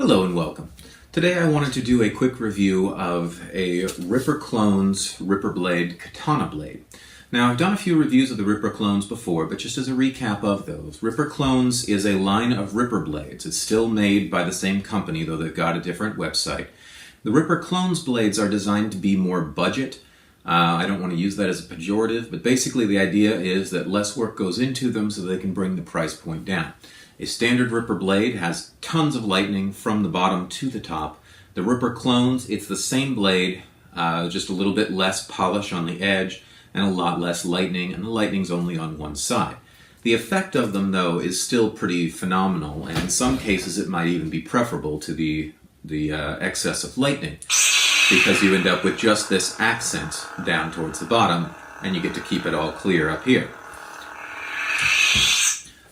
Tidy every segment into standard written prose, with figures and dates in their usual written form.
Hello and welcome. Today I wanted to do a quick review of a Ripperclones Ripper Blade Katana blade. Now I've done a few reviews of the Ripperclones before, but just as a recap of those, Ripperclones is a line of Ripper blades. It's still made by the same company, though they've got a different website. The Ripperclones blades are designed to be more budget. I don't want to use that as a pejorative, but basically the idea is that less work goes into them so they can bring the price point down. A standard Ripper blade has tons of lightning from the bottom to the top. The Ripperclones, it's the same blade, just a little bit less polish on the edge and a lot less lightning, and the lightning's only on one side. The effect of them, though, is still pretty phenomenal, and in some cases it might even be preferable to the excess of lightning, because you end up with just this accent down towards the bottom, and you get to keep it all clear up here.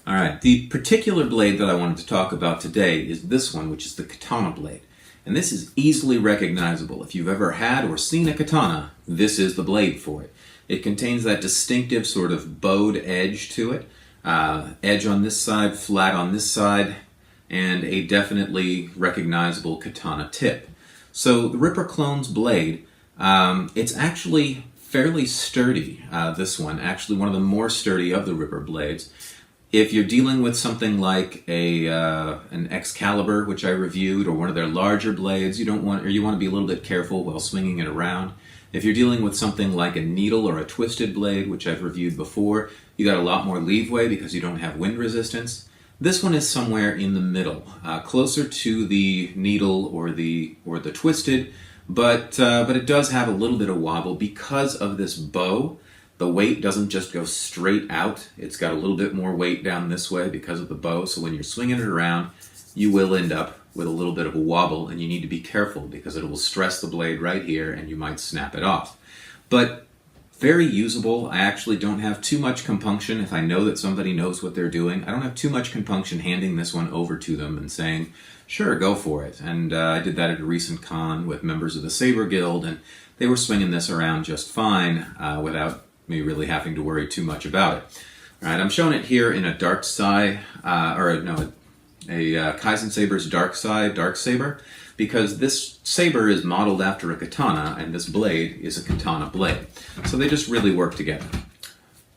Alright, the particular blade that I wanted to talk about today is this one, which is the Katana blade. And this is easily recognizable. If you've ever had or seen a katana, this is the blade for it. It contains that distinctive sort of bowed edge to it. Edge on this side, flat on this side, and a definitely recognizable katana tip. So the Ripperclones blade, it's actually fairly sturdy, this one. Actually one of the more sturdy of the Ripper blades. If you're dealing with something like an Excalibur, which I reviewed, or one of their larger blades, you want to be a little bit careful while swinging it around. If you're dealing with something like a needle or a twisted blade, which I've reviewed before, you got a lot more leeway because you don't have wind resistance. This one is somewhere in the middle, closer to the needle or the twisted, but it does have a little bit of wobble because of this bow. The weight doesn't just go straight out. It's got a little bit more weight down this way because of the bow, so when you're swinging it around, you will end up with a little bit of a wobble, and you need to be careful because it will stress the blade right here and you might snap it off. But very usable. I actually don't have too much compunction if I know that somebody knows what they're doing. I don't have too much compunction handing this one over to them and saying, sure, go for it. And I did that at a recent con with members of the Saber Guild, and they were swinging this around just fine without me really having to worry too much about it. All right, I'm showing it here in a dark side, a Kaizen Saber's dark saber, because this saber is modeled after a katana, and this blade is a katana blade. So they just really work together.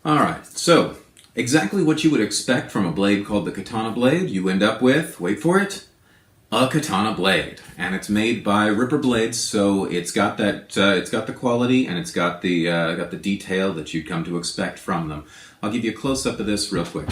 All right, so exactly what you would expect from a blade called the katana blade, you end up with, wait for it, a katana blade, and it's made by Ripper Blades, so it's got that, it's got the quality and it's got the detail that you'd come to expect from them. I'll give you a close-up of this real quick.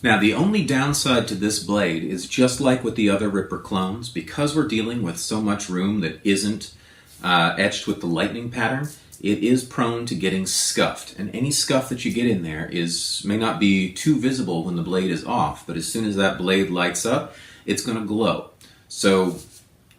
Now, the only downside to this blade is just like with the other Ripperclones, because we're dealing with so much room that isn't etched with the lightning pattern, it is prone to getting scuffed. And any scuff that you get in there may not be too visible when the blade is off, but as soon as that blade lights up, it's going to glow. So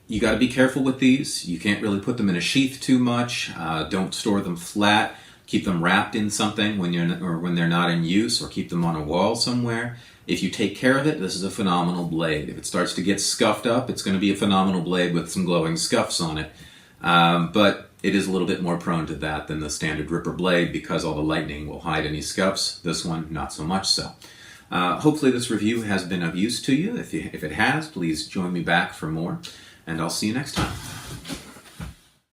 you got to be careful with these. You can't really put them in a sheath too much. Don't store them flat. Keep them wrapped in something when they're not in use, or keep them on a wall somewhere. If you take care of it, this is a phenomenal blade. If it starts to get scuffed up, it's going to be a phenomenal blade with some glowing scuffs on it. But it is a little bit more prone to that than the standard Ripper blade because all the lightning will hide any scuffs. This one, not so much so. Hopefully this review has been of use to you. If it has, please join me back for more, and I'll see you next time.